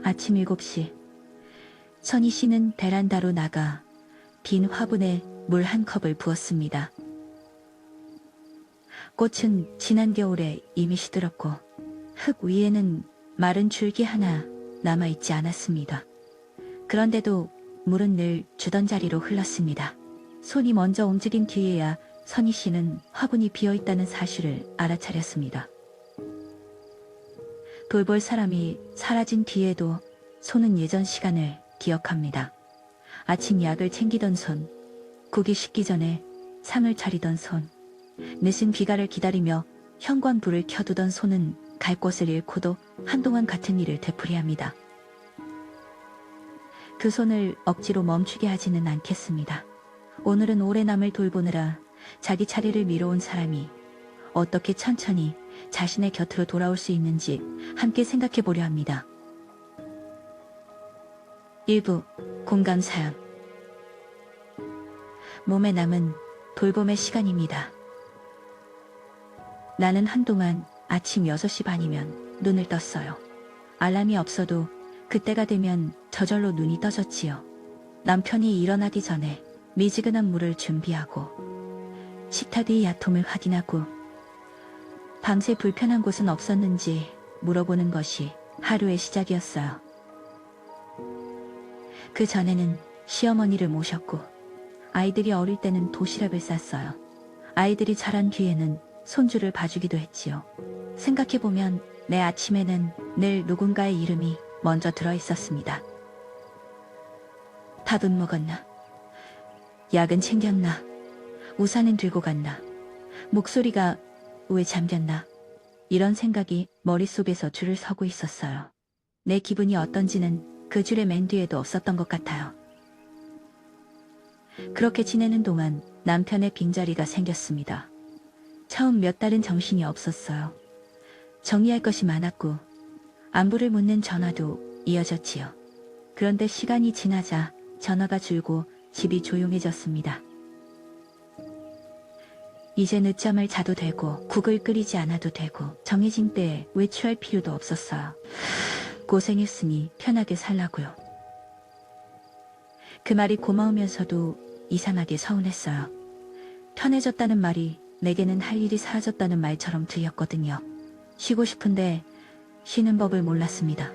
아침 7시. 선희 씨는 베란다로 나가 빈 화분에 물 한 컵을 부었습니다. 꽃은 지난 겨울에 이미 시들었고 흙 위에는 마른 줄기 하나 남아있지 않았습니다. 그런데도 물은 늘 주던 자리로 흘렀습니다. 손이 먼저 움직인 뒤에야 선희 씨는 화분이 비어있다는 사실을 알아차렸습니다. 돌볼 사람이 사라진 뒤에도 손은 예전 시간을 기억합니다. 아침 약을 챙기던 손, 국이 식기 전에 상을 차리던 손, 늦은 귀가를 기다리며 현관불을 켜두던 손은 갈 곳을 잃고도 한동안 같은 일을 되풀이합니다. 그 손을 억지로 멈추게 하지는 않겠습니다. 오늘은 오래 남을 돌보느라 자기 차례를 미뤄온 사람이 어떻게 천천히 자신의 곁으로 돌아올 수 있는지 함께 생각해 보려 합니다. 일부 공감 사연. 몸에 남은 돌봄의 시간입니다. 나는 한동안 아침 6시 반이면 눈을 떴어요. 알람이 없어도 그때가 되면 저절로 눈이 떠졌지요. 남편이 일어나기 전에 미지근한 물을 준비하고 식탁 위의 야통을 확인하고 밤새 불편한 곳은 없었는지 물어보는 것이 하루의 시작이었어요. 그 전에는 시어머니를 모셨고 아이들이 어릴 때는 도시락을 쌌어요. 아이들이 자란 뒤에는 손주를 봐주기도 했지요. 생각해보면 내 아침에는 늘 누군가의 이름이 먼저 들어있었습니다. 밥은 먹었나? 약은 챙겼나? 우산은 들고 갔나? 목소리가 왜 잠겼나? 이런 생각이 머릿속에서 줄을 서고 있었어요. 내 기분이 어떤지는 그 줄의 맨 뒤에도 없었던 것 같아요. 그렇게 지내는 동안 남편의 빈자리가 생겼습니다. 처음 몇 달은 정신이 없었어요. 정리할 것이 많았고 안부를 묻는 전화도 이어졌지요. 그런데 시간이 지나자 전화가 줄고 집이 조용해졌습니다. 이제 늦잠을 자도 되고 국을 끓이지 않아도 되고 정해진 때에 외출할 필요도 없었어요. 고생했으니 편하게 살라고요. 그 말이 고마우면서도 이상하게 서운했어요. 편해졌다는 말이 내게는 할 일이 사라졌다는 말처럼 들렸거든요. 쉬고 싶은데 쉬는 법을 몰랐습니다.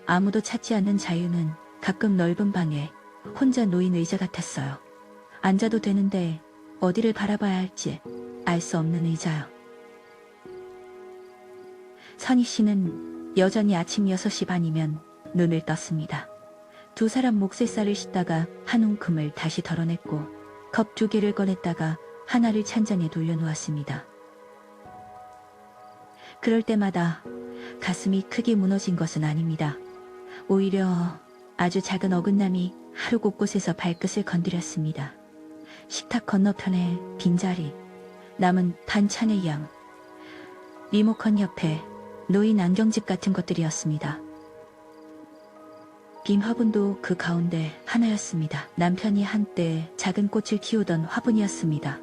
아무도 찾지 않는 자유는 가끔 넓은 방에 혼자 놓인 의자 같았어요. 앉아도 되는데 어디를 바라봐야 할지 알 수 없는 의자요. 선희 씨는 여전히 아침 6시 반이면 눈을 떴습니다. 두 사람 목살살을 씻다가 한 움큼을 다시 덜어냈고 컵 2개를 꺼냈다가 하나를 찬장에 돌려놓았습니다. 그럴 때마다 가슴이 크게 무너진 것은 아닙니다. 오히려 아주 작은 어긋남이 하루 곳곳에서 발끝을 건드렸습니다. 식탁 건너편에 빈자리, 남은 반찬의 양, 리모컨 옆에 놓인 안경집 같은 것들이었습니다. 빈 화분도 그 가운데 하나였습니다. 남편이 한때 작은 꽃을 키우던 화분이었습니다.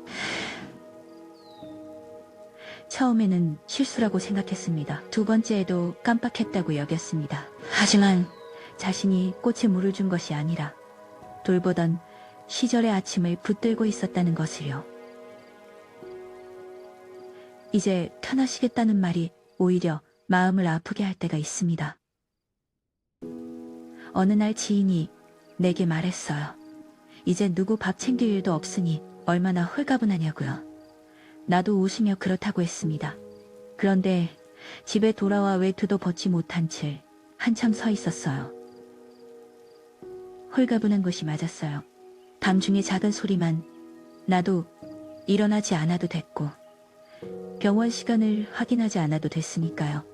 처음에는 실수라고 생각했습니다. 두 번째에도 깜빡했다고 여겼습니다. 하지만 자신이 꽃에 물을 준 것이 아니라 돌보던 시절의 아침을 붙들고 있었다는 것을요. 이제 편하시겠다는 말이 오히려 마음을 아프게 할 때가 있습니다. 어느 날 지인이 내게 말했어요. 이제 누구 밥 챙길 일도 없으니 얼마나 홀가분하냐고요. 나도 웃으며 그렇다고 했습니다. 그런데 집에 돌아와 외투도 벗지 못한 채 한참 서 있었어요. 홀가분한 것이 맞았어요. 밤중에 작은 소리만 나도 일어나지 않아도 됐고 병원 시간을 확인하지 않아도 됐으니까요.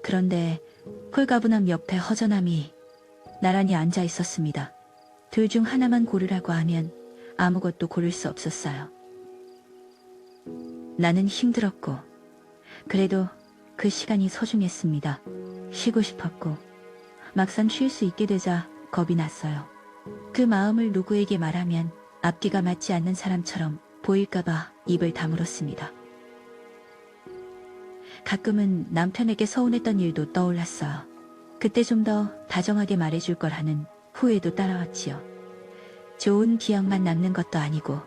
그런데 홀가분함 옆에 허전함이 나란히 앉아 있었습니다. 둘 중 하나만 고르라고 하면 아무것도 고를 수 없었어요. 나는 힘들었고 그래도 그 시간이 소중했습니다. 쉬고 싶었고 막상 쉴 수 있게 되자 겁이 났어요. 그 마음을 누구에게 말하면 앞뒤가 맞지 않는 사람처럼 보일까봐 입을 다물었습니다. 가끔은 남편에게 서운했던 일도 떠올랐어요. 그때 좀 더 다정하게 말해줄 걸 하는 후회도 따라왔지요. 좋은 기억만 남는 것도 아니고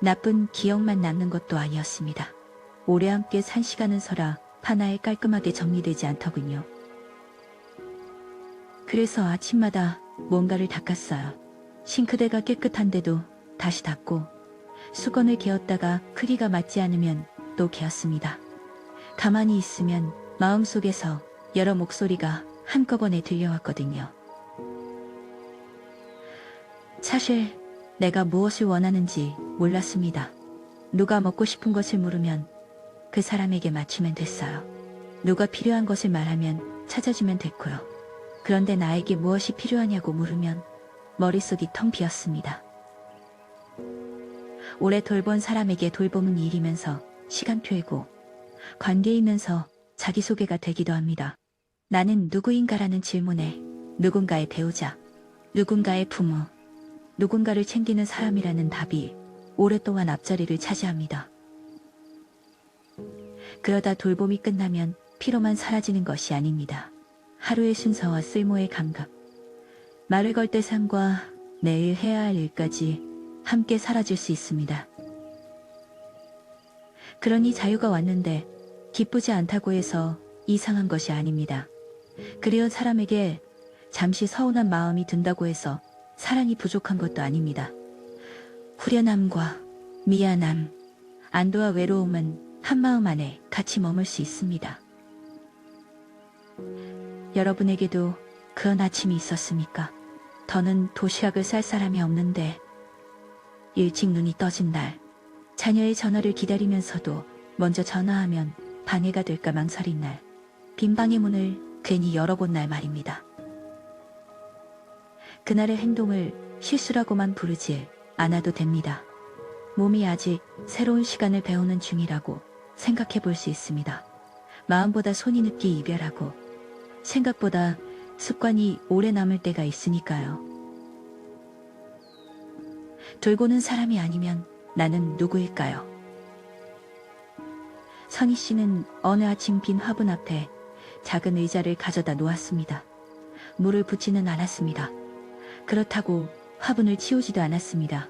나쁜 기억만 남는 것도 아니었습니다. 오래 함께 산 시간은 서라 하나에 깔끔하게 정리되지 않더군요. 그래서 아침마다 뭔가를 닦았어요. 싱크대가 깨끗한데도 다시 닦고, 수건을 개었다가 크기가 맞지 않으면 또 개었습니다. 가만히 있으면 마음속에서 여러 목소리가 한꺼번에 들려왔거든요. 사실 내가 무엇을 원하는지 몰랐습니다. 누가 먹고 싶은 것을 물으면 그 사람에게 맞추면 됐어요. 누가 필요한 것을 말하면 찾아주면 됐고요. 그런데 나에게 무엇이 필요하냐고 물으면 머릿속이 텅 비었습니다. 오래 돌본 사람에게 돌봄은 일이면서 시간표이고 관계이면서 자기소개가 되기도 합니다. 나는 누구인가라는 질문에 누군가의 배우자, 누군가의 부모, 누군가를 챙기는 사람이라는 답이 오랫동안 앞자리를 차지합니다. 그러다 돌봄이 끝나면 피로만 사라지는 것이 아닙니다. 하루의 순서와 쓸모의 감각, 말을 걸 때 삶과 내일 해야 할 일까지 함께 사라질 수 있습니다. 그러니 자유가 왔는데 기쁘지 않다고 해서 이상한 것이 아닙니다. 그리운 사람에게 잠시 서운한 마음이 든다고 해서 사랑이 부족한 것도 아닙니다. 후련함과 미안함, 안도와 외로움은 한마음 안에 같이 머물 수 있습니다. 여러분에게도 그런 아침이 있었습니까? 더는 도시락을 쌀 사람이 없는데 일찍 눈이 떠진 날, 자녀의 전화를 기다리면서도 먼저 전화하면 방해가 될까 망설인 날, 빈 방의 문을 괜히 열어본 날 말입니다. 그날의 행동을 실수라고만 부르지 않아도 됩니다. 몸이 아직 새로운 시간을 배우는 중이라고 생각해 볼 수 있습니다. 마음보다 손이 늦게 이별하고 생각보다 습관이 오래 남을 때가 있으니까요. 돌보는 사람이 아니면 나는 누구일까요? 선희 씨는 어느 아침 빈 화분 앞에 작은 의자를 가져다 놓았습니다. 물을 붓지는 않았습니다. 그렇다고 화분을 치우지도 않았습니다.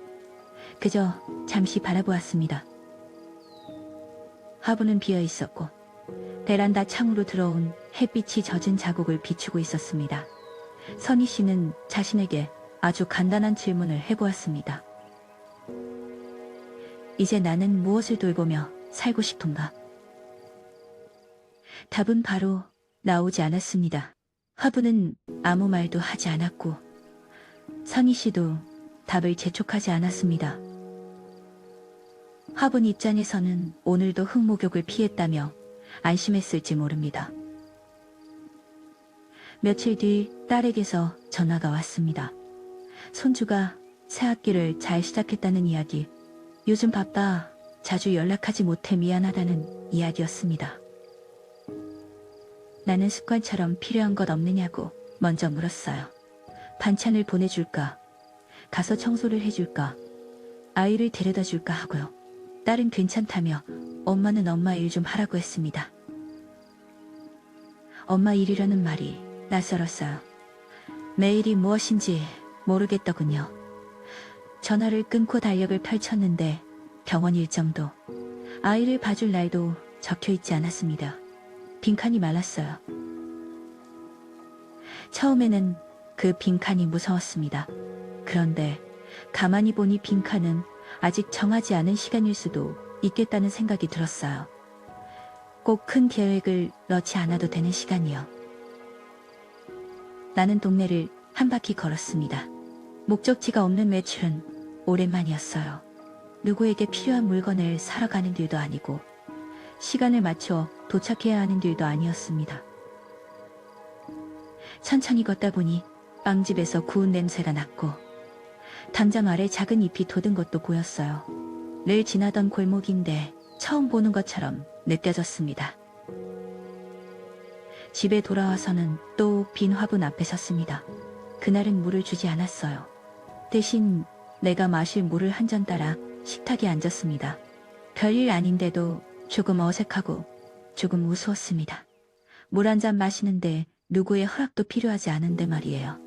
그저 잠시 바라보았습니다. 화분은 비어 있었고 베란다 창으로 들어온 햇빛이 젖은 자국을 비추고 있었습니다. 선희 씨는 자신에게 아주 간단한 질문을 해보았습니다. 이제 나는 무엇을 돌보며 살고 싶은가? 답은 바로 나오지 않았습니다. 화분은 아무 말도 하지 않았고 선희 씨도 답을 재촉하지 않았습니다. 화분 입장에서는 오늘도 흙목욕을 피했다며 안심했을지 모릅니다. 며칠 뒤 딸에게서 전화가 왔습니다. 손주가 새학기를 잘 시작했다는 이야기, 요즘 바빠 자주 연락하지 못해 미안하다는 이야기였습니다. 나는 습관처럼 필요한 것 없느냐고 먼저 물었어요. 반찬을 보내줄까? 가서 청소를 해줄까? 아이를 데려다 줄까 하고요. 딸은 괜찮다며 엄마는 엄마 일 좀 하라고 했습니다. 엄마 일이라는 말이 낯설었어요. 매일이 무엇인지 모르겠더군요. 전화를 끊고 달력을 펼쳤는데 병원 일정도 아이를 봐줄 날도 적혀있지 않았습니다. 빈칸이 말랐어요. 처음에는 그 빈칸이 무서웠습니다. 그런데 가만히 보니 빈칸은 아직 정하지 않은 시간일 수도 있겠다는 생각이 들었어요. 꼭 큰 계획을 넣지 않아도 되는 시간이요. 나는 동네를 한 바퀴 걸었습니다. 목적지가 없는 외출은 오랜만이었어요. 누구에게 필요한 물건을 사러 가는 길도 아니고 시간을 맞춰 도착해야 하는 길도 아니었습니다. 천천히 걷다 보니 빵집에서 구운 냄새가 났고 담장 아래 작은 잎이 돋은 것도 보였어요. 늘 지나던 골목인데 처음 보는 것처럼 느껴졌습니다. 집에 돌아와서는 또 빈 화분 앞에 섰습니다. 그날은 물을 주지 않았어요. 대신 내가 마실 물을 한 잔 따라 식탁에 앉았습니다. 별일 아닌데도 조금 어색하고 조금 우스웠습니다. 물 한 잔 마시는데 누구의 허락도 필요하지 않은데 말이에요.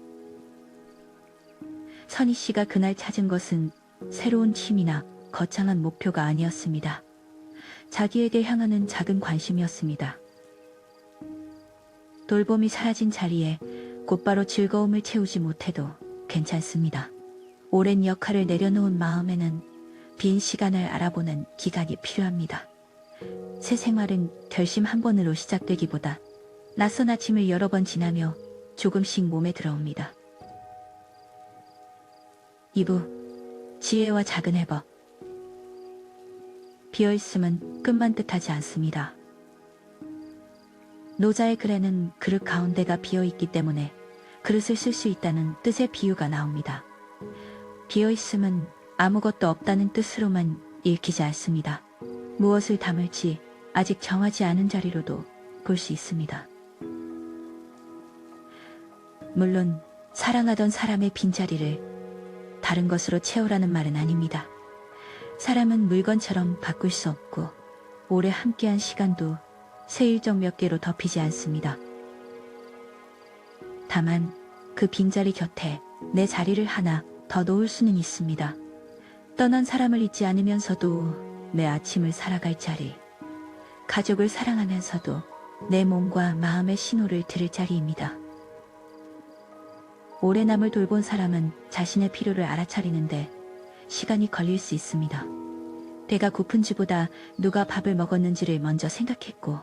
선희 씨가 그날 찾은 것은 새로운 취미나 거창한 목표가 아니었습니다. 자기에게 향하는 작은 관심이었습니다. 돌봄이 사라진 자리에 곧바로 즐거움을 채우지 못해도 괜찮습니다. 오랜 역할을 내려놓은 마음에는 빈 시간을 알아보는 기간이 필요합니다. 새 생활은 결심 한 번으로 시작되기보다 낯선 아침을 여러 번 지나며 조금씩 몸에 들어옵니다. 2부 지혜와 작은 해법. 비어있음은 끝만 뜻하지 않습니다. 노자의 글에는 그릇 가운데가 비어있기 때문에 그릇을 쓸 수 있다는 뜻의 비유가 나옵니다. 비어있음은 아무것도 없다는 뜻으로만 읽히지 않습니다. 무엇을 담을지 아직 정하지 않은 자리로도 볼 수 있습니다. 물론 사랑하던 사람의 빈자리를 다른 것으로 채우라는 말은 아닙니다. 사람은 물건처럼 바꿀 수 없고 오래 함께한 시간도 새 일정 몇 개로 덮이지 않습니다. 다만 그 빈자리 곁에 내 자리를 하나 더 놓을 수는 있습니다. 떠난 사람을 잊지 않으면서도 내 아침을 살아갈 자리, 가족을 사랑하면서도 내 몸과 마음의 신호를 들을 자리입니다. 오래 남을 돌본 사람은 자신의 필요를 알아차리는데 시간이 걸릴 수 있습니다. 배가 고픈지보다 누가 밥을 먹었는지를 먼저 생각했고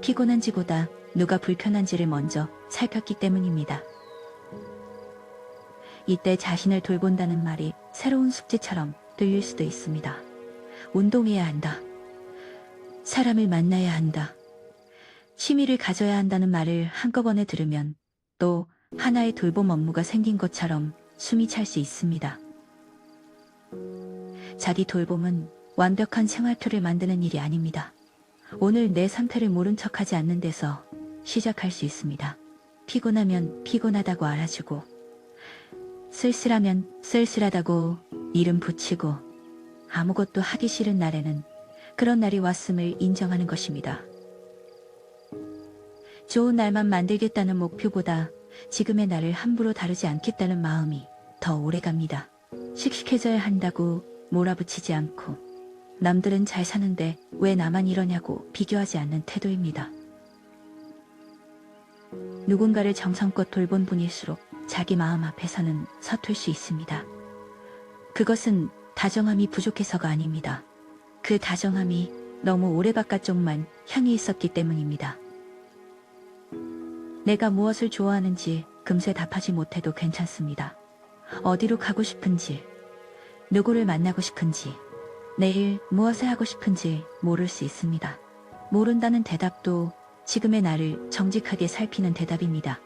피곤한지보다 누가 불편한지를 먼저 살폈기 때문입니다. 이때 자신을 돌본다는 말이 새로운 숙제처럼 들릴 수도 있습니다. 운동해야 한다. 사람을 만나야 한다. 취미를 가져야 한다는 말을 한꺼번에 들으면 또 하나의 돌봄 업무가 생긴 것처럼 숨이 찰 수 있습니다. 자기 돌봄은 완벽한 생활표를 만드는 일이 아닙니다. 오늘 내 상태를 모른 척하지 않는 데서 시작할 수 있습니다. 피곤하면 피곤하다고 알아주고 쓸쓸하면 쓸쓸하다고 이름 붙이고 아무것도 하기 싫은 날에는 그런 날이 왔음을 인정하는 것입니다. 좋은 날만 만들겠다는 목표보다 지금의 나를 함부로 다루지 않겠다는 마음이 더 오래갑니다. 씩씩해져야 한다고 몰아붙이지 않고 남들은 잘 사는데 왜 나만 이러냐고 비교하지 않는 태도입니다. 누군가를 정성껏 돌본 분일수록 자기 마음 앞에서는 서툴 수 있습니다. 그것은 다정함이 부족해서가 아닙니다. 그 다정함이 너무 오래 바깥쪽만 향해 있었기 때문입니다. 내가 무엇을 좋아하는지 금세 답하지 못해도 괜찮습니다. 어디로 가고 싶은지, 누구를 만나고 싶은지, 내일 무엇을 하고 싶은지 모를 수 있습니다. 모른다는 대답도 지금의 나를 정직하게 살피는 대답입니다.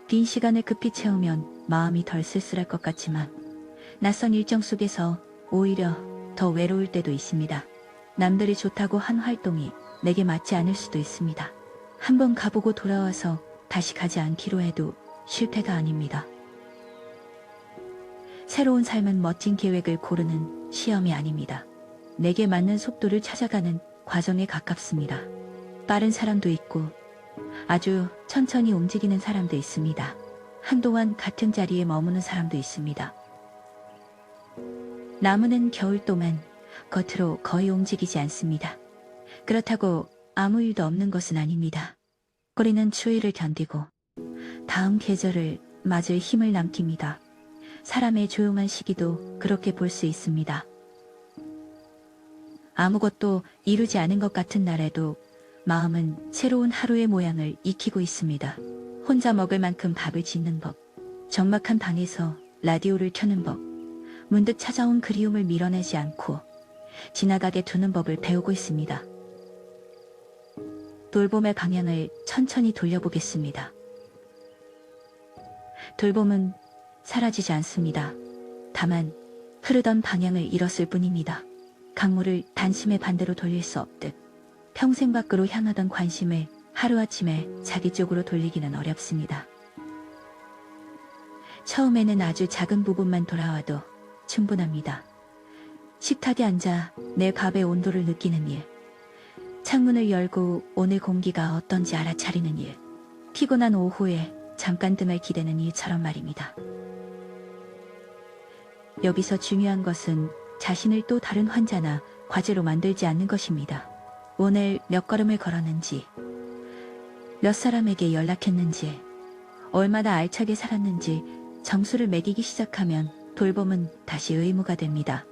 빈 시간을 급히 채우면 마음이 덜 쓸쓸할 것 같지만 낯선 일정 속에서 오히려 더 외로울 때도 있습니다. 남들이 좋다고 한 활동이 내게 맞지 않을 수도 있습니다. 한번 가보고 돌아와서 다시 가지 않기로 해도 실패가 아닙니다. 새로운 삶은 멋진 계획을 고르는 시험이 아닙니다. 내게 맞는 속도를 찾아가는 과정에 가깝습니다. 빠른 사람도 있고 아주 천천히 움직이는 사람도 있습니다. 한동안 같은 자리에 머무는 사람도 있습니다. 나무는 겨울 동안 겉으로 거의 움직이지 않습니다. 그렇다고 아무 일도 없는 것은 아닙니다. 꼬리는 추위를 견디고 다음 계절을 맞을 힘을 남깁니다. 사람의 조용한 시기도 그렇게 볼 수 있습니다. 아무것도 이루지 않은 것 같은 날에도 마음은 새로운 하루의 모양을 익히고 있습니다. 혼자 먹을 만큼 밥을 짓는 법, 적막한 방에서 라디오를 켜는 법, 문득 찾아온 그리움을 밀어내지 않고 지나가게 두는 법을 배우고 있습니다. 돌봄의 방향을 천천히 돌려보겠습니다. 돌봄은 사라지지 않습니다. 다만 흐르던 방향을 잃었을 뿐입니다. 강물을 단심에 반대로 돌릴 수 없듯 평생 밖으로 향하던 관심을 하루아침에 자기 쪽으로 돌리기는 어렵습니다. 처음에는 아주 작은 부분만 돌아와도 충분합니다. 식탁에 앉아 내 밥의 온도를 느끼는 일, 창문을 열고 오늘 공기가 어떤지 알아차리는 일. 피곤한 오후에 잠깐 뜸을 기대는 일처럼 말입니다. 여기서 중요한 것은 자신을 또 다른 환자나 과제로 만들지 않는 것입니다. 오늘 몇 걸음을 걸었는지, 몇 사람에게 연락했는지, 얼마나 알차게 살았는지 점수를 매기기 시작하면 돌봄은 다시 의무가 됩니다.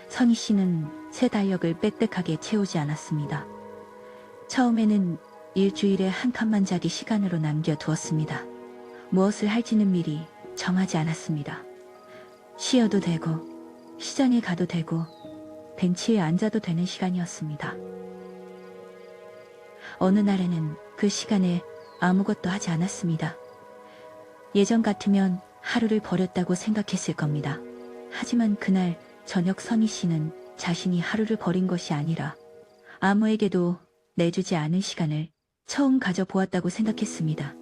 선희 씨는 새 달력을 빽빽하게 채우지 않았습니다. 처음에는 일주일에 한 칸만 자기 시간으로 남겨두었습니다. 무엇을 할지는 미리 정하지 않았습니다. 쉬어도 되고, 시장에 가도 되고, 벤치에 앉아도 되는 시간이었습니다. 어느 날에는 그 시간에 아무것도 하지 않았습니다. 예전 같으면 하루를 버렸다고 생각했을 겁니다. 하지만 그날 저녁 선희 씨는 자신이 하루를 버린 것이 아니라 아무에게도 내주지 않은 시간을 처음 가져보았다고 생각했습니다.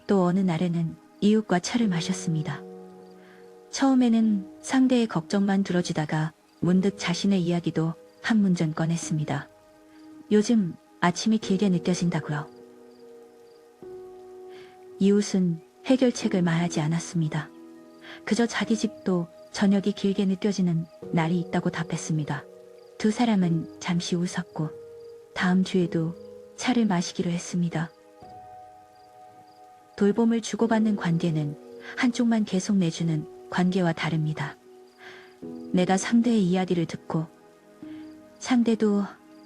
또 어느 날에는 이웃과 차를 마셨습니다. 처음에는 상대의 걱정만 들어주다가 문득 자신의 이야기도 한 문전 꺼냈습니다. 요즘 아침이 길게 느껴진다고요. 이웃은 해결책을 말하지 않았습니다. 그저 자기 집도 저녁이 길게 느껴지는 날이 있다고 답했습니다. 두 사람은 잠시 웃었고 다음 주에도 차를 마시기로 했습니다. 돌봄을 주고받는 관계는 한쪽만 계속 내주는 관계와 다릅니다. 내가 상대의 이야기를 듣고 상대도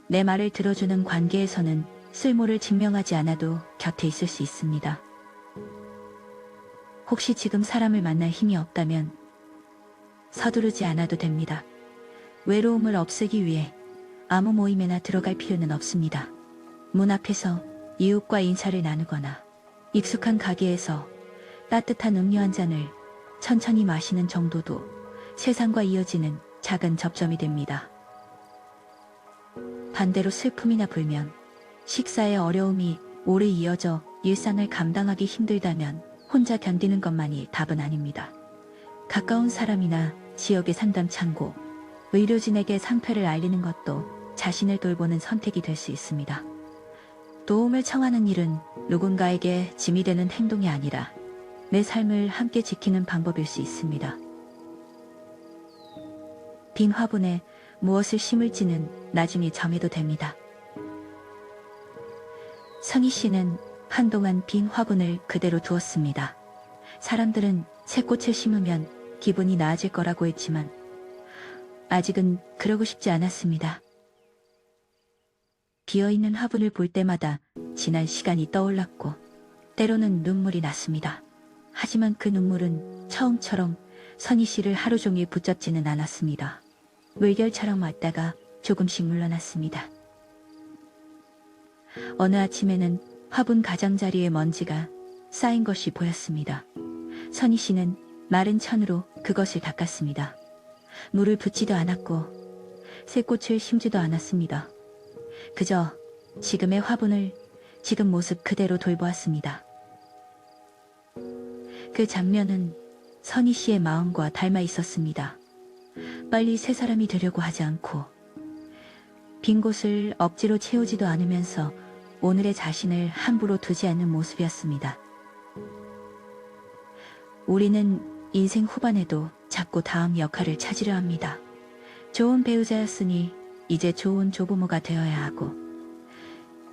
내 말을 들어주는 관계에서는 쓸모를 증명하지 않아도 곁에 있을 수 있습니다. 혹시 지금 사람을 만날 힘이 없다면 서두르지 않아도 됩니다. 외로움을 없애기 위해 아무 모임에나 들어갈 필요는 없습니다. 문 앞에서 이웃과 인사를 나누거나 익숙한 가게에서 따뜻한 음료 한 잔을 천천히 마시는 정도도 세상과 이어지는 작은 접점이 됩니다. 반대로 슬픔이나 불면, 식사의 어려움이 오래 이어져 일상을 감당하기 힘들다면 혼자 견디는 것만이 답은 아닙니다. 가까운 사람이나 지역의 상담 창구, 의료진에게 상태를 알리는 것도 자신을 돌보는 선택이 될 수 있습니다. 도움을 청하는 일은 누군가에게 짐이 되는 행동이 아니라 내 삶을 함께 지키는 방법일 수 있습니다. 빈 화분에 무엇을 심을지는 나중에 정해도 됩니다. 선희 씨는 한동안 빈 화분을 그대로 두었습니다. 사람들은 새 꽃을 심으면 기분이 나아질 거라고 했지만 아직은 그러고 싶지 않았습니다. 비어있는 화분을 볼 때마다 지난 시간이 떠올랐고 때로는 눈물이 났습니다. 하지만 그 눈물은 처음처럼 선희 씨를 하루 종일 붙잡지는 않았습니다. 물결처럼 왔다가 조금씩 물러났습니다. 어느 아침에는 화분 가장자리에 먼지가 쌓인 것이 보였습니다. 선희 씨는 마른 천으로 그것을 닦았습니다. 물을 붓지도 않았고 새 꽃을 심지도 않았습니다. 그저 지금의 화분을 지금 모습 그대로 돌보았습니다. 그 장면은 선희 씨의 마음과 닮아 있었습니다. 빨리 새 사람이 되려고 하지 않고 빈 곳을 억지로 채우지도 않으면서 오늘의 자신을 함부로 두지 않는 모습이었습니다. 우리는 인생 후반에도 자꾸 다음 역할을 찾으려 합니다. 좋은 배우자였으니 이제 좋은 조부모가 되어야 하고,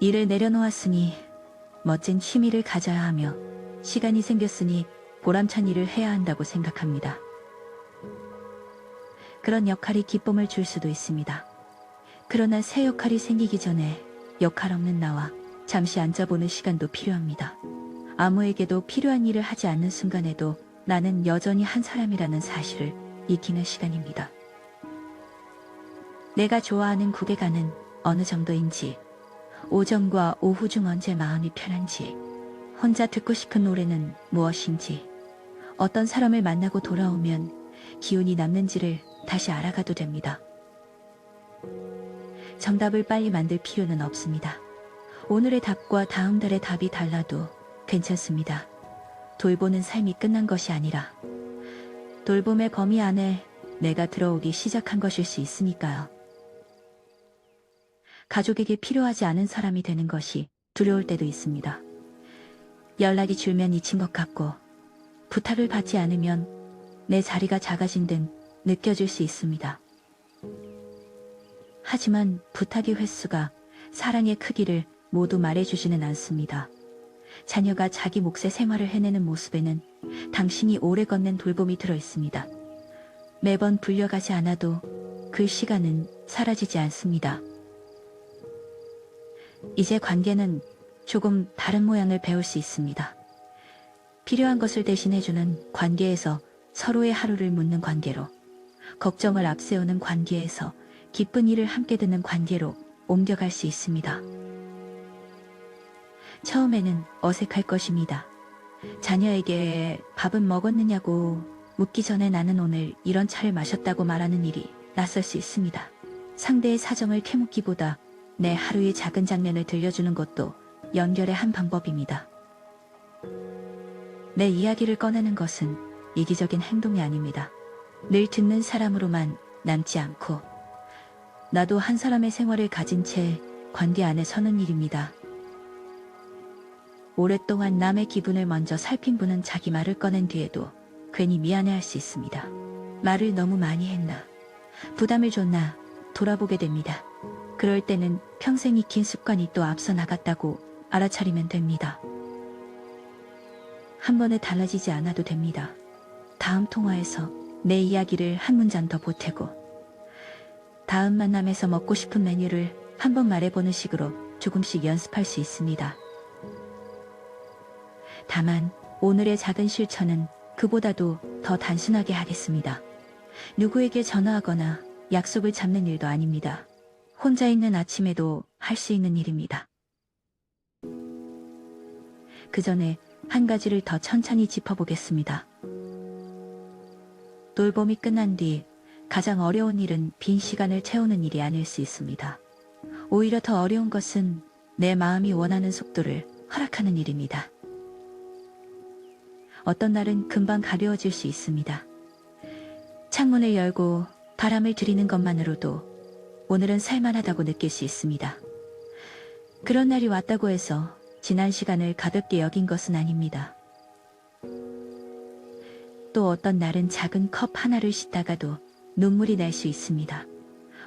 일을 내려놓았으니 멋진 취미를 가져야 하며, 시간이 생겼으니 보람찬 일을 해야 한다고 생각합니다. 그런 역할이 기쁨을 줄 수도 있습니다. 그러나 새 역할이 생기기 전에 역할 없는 나와 잠시 앉아보는 시간도 필요합니다. 아무에게도 필요한 일을 하지 않는 순간에도 나는 여전히 한 사람이라는 사실을 익히는 시간입니다. 내가 좋아하는 국외가는 어느 정도인지, 오전과 오후 중 언제 마음이 편한지, 혼자 듣고 싶은 노래는 무엇인지, 어떤 사람을 만나고 돌아오면 기운이 남는지를 다시 알아가도 됩니다. 정답을 빨리 만들 필요는 없습니다. 오늘의 답과 다음 달의 답이 달라도 괜찮습니다. 돌보는 삶이 끝난 것이 아니라 돌봄의 범위 안에 내가 들어오기 시작한 것일 수 있으니까요. 가족에게 필요하지 않은 사람이 되는 것이 두려울 때도 있습니다. 연락이 줄면 잊힌 것 같고 부탁을 받지 않으면 내 자리가 작아진 듯 느껴질 수 있습니다. 하지만 부탁의 횟수가 사랑의 크기를 모두 말해주지는 않습니다. 자녀가 자기 몫의 생활을 해내는 모습에는 당신이 오래 걷는 돌봄이 들어있습니다. 매번 불려가지 않아도 그 시간은 사라지지 않습니다. 이제 관계는 조금 다른 모양을 배울 수 있습니다. 필요한 것을 대신해주는 관계에서 서로의 하루를 묻는 관계로, 걱정을 앞세우는 관계에서 기쁜 일을 함께 듣는 관계로 옮겨갈 수 있습니다. 처음에는 어색할 것입니다. 자녀에게 밥은 먹었느냐고 묻기 전에 나는 오늘 이런 차를 마셨다고 말하는 일이 낯설 수 있습니다. 상대의 사정을 캐묻기보다 내 하루의 작은 장면을 들려주는 것도 연결의 한 방법입니다. 내 이야기를 꺼내는 것은 이기적인 행동이 아닙니다. 늘 듣는 사람으로만 남지 않고 나도 한 사람의 생활을 가진 채 관계 안에 서는 일입니다. 오랫동안 남의 기분을 먼저 살핀 분은 자기 말을 꺼낸 뒤에도 괜히 미안해할 수 있습니다. 말을 너무 많이 했나, 부담을 줬나 돌아보게 됩니다. 그럴 때는 평생 익힌 습관이 또 앞서 나갔다고 알아차리면 됩니다. 한 번에 달라지지 않아도 됩니다. 다음 통화에서 내 이야기를 한 문장 더 보태고, 다음 만남에서 먹고 싶은 메뉴를 한번 말해보는 식으로 조금씩 연습할 수 있습니다. 다만 오늘의 작은 실천은 그보다도 더 단순하게 하겠습니다. 누구에게 전화하거나 약속을 잡는 일도 아닙니다. 혼자 있는 아침에도 할 수 있는 일입니다. 그 전에 한 가지를 더 천천히 짚어보겠습니다. 돌봄이 끝난 뒤 가장 어려운 일은 빈 시간을 채우는 일이 아닐 수 있습니다. 오히려 더 어려운 것은 내 마음이 원하는 속도를 허락하는 일입니다. 어떤 날은 금방 가벼워질 수 있습니다. 창문을 열고 바람을 들이는 것만으로도 오늘은 살만하다고 느낄 수 있습니다. 그런 날이 왔다고 해서 지난 시간을 가볍게 여긴 것은 아닙니다. 또 어떤 날은 작은 컵 하나를 씻다가도 눈물이 날 수 있습니다.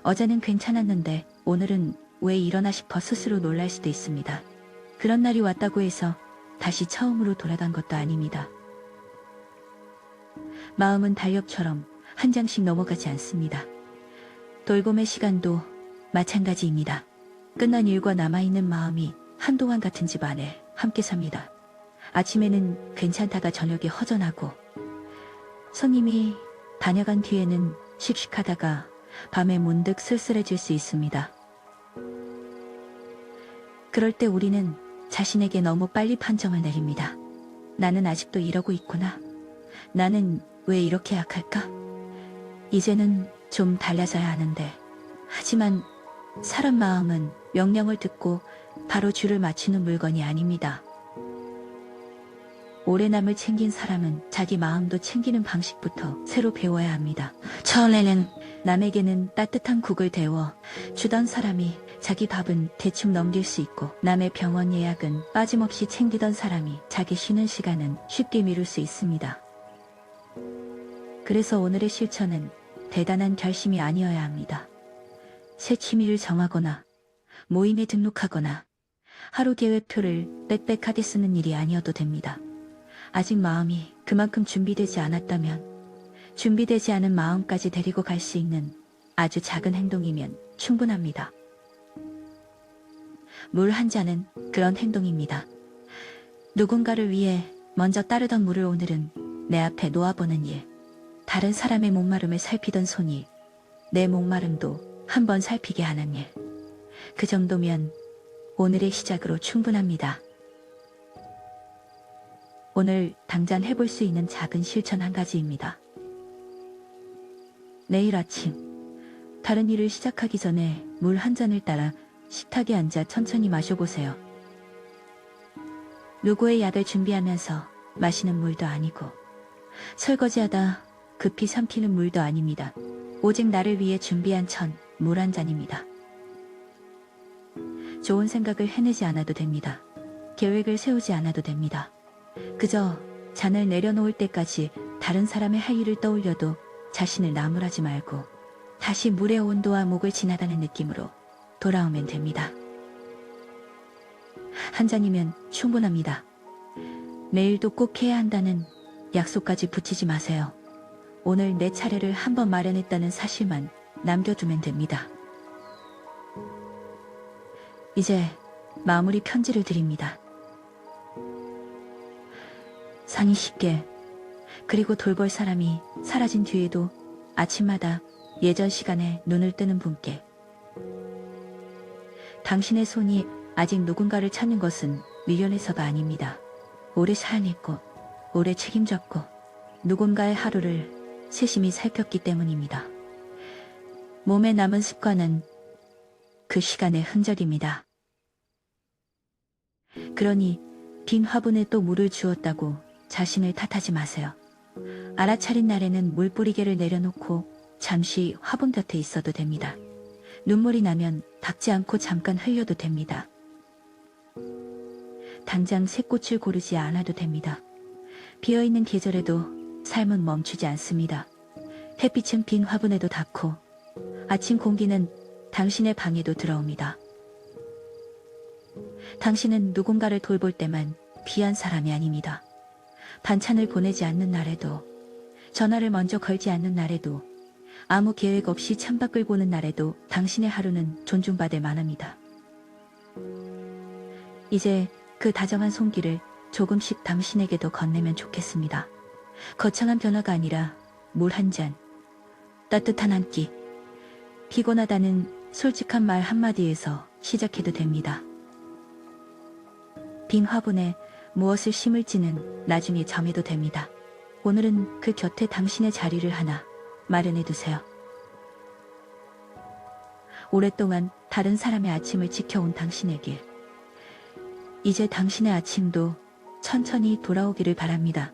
어제는 괜찮았는데 오늘은 왜 이러나 싶어 스스로 놀랄 수도 있습니다. 그런 날이 왔다고 해서 다시 처음으로 돌아간 것도 아닙니다. 마음은 달력처럼 한 장씩 넘어가지 않습니다. 돌봄의 시간도 마찬가지입니다. 끝난 일과 남아있는 마음이 한동안 같은 집 안에 함께 삽니다. 아침에는 괜찮다가 저녁에 허전하고, 손님이 다녀간 뒤에는 씩씩하다가 밤에 문득 쓸쓸해질 수 있습니다. 그럴 때 우리는 자신에게 너무 빨리 판정을 내립니다. 나는 아직도 이러고 있구나. 나는 왜 이렇게 약할까? 이제는 좀 달라져야 하는데. 하지만 사람 마음은 명령을 듣고 바로 줄을 맞추는 물건이 아닙니다. 오래 남을 챙긴 사람은 자기 마음도 챙기는 방식부터 새로 배워야 합니다. 처음에는 남에게는 따뜻한 국을 데워 주던 사람이 자기 밥은 대충 넘길 수 있고, 남의 병원 예약은 빠짐없이 챙기던 사람이 자기 쉬는 시간은 쉽게 미룰 수 있습니다. 그래서 오늘의 실천은 대단한 결심이 아니어야 합니다. 새 취미를 정하거나 모임에 등록하거나 하루 계획표를 빽빽하게 쓰는 일이 아니어도 됩니다. 아직 마음이 그만큼 준비되지 않았다면 준비되지 않은 마음까지 데리고 갈 수 있는 아주 작은 행동이면 충분합니다. 물 한 잔은 그런 행동입니다. 누군가를 위해 먼저 따르던 물을 오늘은 내 앞에 놓아보는 일. 다른 사람의 목마름을 살피던 손이 내 목마름도 한번 살피게 하는 일. 그 정도면 오늘의 시작으로 충분합니다. 오늘 당장 해볼 수 있는 작은 실천 한 가지입니다. 내일 아침 다른 일을 시작하기 전에 물 한 잔을 따라 식탁에 앉아 천천히 마셔보세요. 누구의 약을 준비하면서 마시는 물도 아니고, 설거지하다 급히 삼키는 물도 아닙니다. 오직 나를 위해 준비한 물 한 잔입니다. 좋은 생각을 해내지 않아도 됩니다. 계획을 세우지 않아도 됩니다. 그저 잔을 내려놓을 때까지 다른 사람의 할 일을 떠올려도 자신을 나무라지 말고 다시 물의 온도와 목을 지나다는 느낌으로 돌아오면 됩니다. 한 잔이면 충분합니다. 매일도 꼭 해야 한다는 약속까지 붙이지 마세요. 오늘 내 차례를 한번 마련했다는 사실만 남겨두면 됩니다. 이제 마무리 편지를 드립니다. 상의 쉽게, 그리고 돌볼 사람이 사라진 뒤에도 아침마다 예전 시간에 눈을 뜨는 분께. 당신의 손이 아직 누군가를 찾는 것은 미련해서가 아닙니다. 오래 사랑했고, 오래 책임졌고, 누군가의 하루를 세심히 살폈기 때문입니다. 몸에 남은 습관은 그 시간의 흔적입니다. 그러니 빈 화분에 또 물을 주었다고 자신을 탓하지 마세요. 알아차린 날에는 물뿌리개를 내려놓고 잠시 화분 곁에 있어도 됩니다. 눈물이 나면 닦지 않고 잠깐 흘려도 됩니다. 당장 새 꽃을 고르지 않아도 됩니다. 비어있는 계절에도 삶은 멈추지 않습니다. 햇빛은 빈 화분에도 닿고 아침 공기는 당신의 방에도 들어옵니다. 당신은 누군가를 돌볼 때만 귀한 사람이 아닙니다. 반찬을 보내지 않는 날에도, 전화를 먼저 걸지 않는 날에도, 아무 계획 없이 창밖을 보는 날에도 당신의 하루는 존중받을 만합니다. 이제 그 다정한 손길을 조금씩 당신에게도 건네면 좋겠습니다. 거창한 변화가 아니라 물 한 잔, 따뜻한 한 끼, 피곤하다는 솔직한 말 한마디에서 시작해도 됩니다. 빈 화분에 무엇을 심을지는 나중에 정해도 됩니다. 오늘은 그 곁에 당신의 자리를 하나 마련해두세요. 오랫동안 다른 사람의 아침을 지켜온 당신에게 이제 당신의 아침도 천천히 돌아오기를 바랍니다.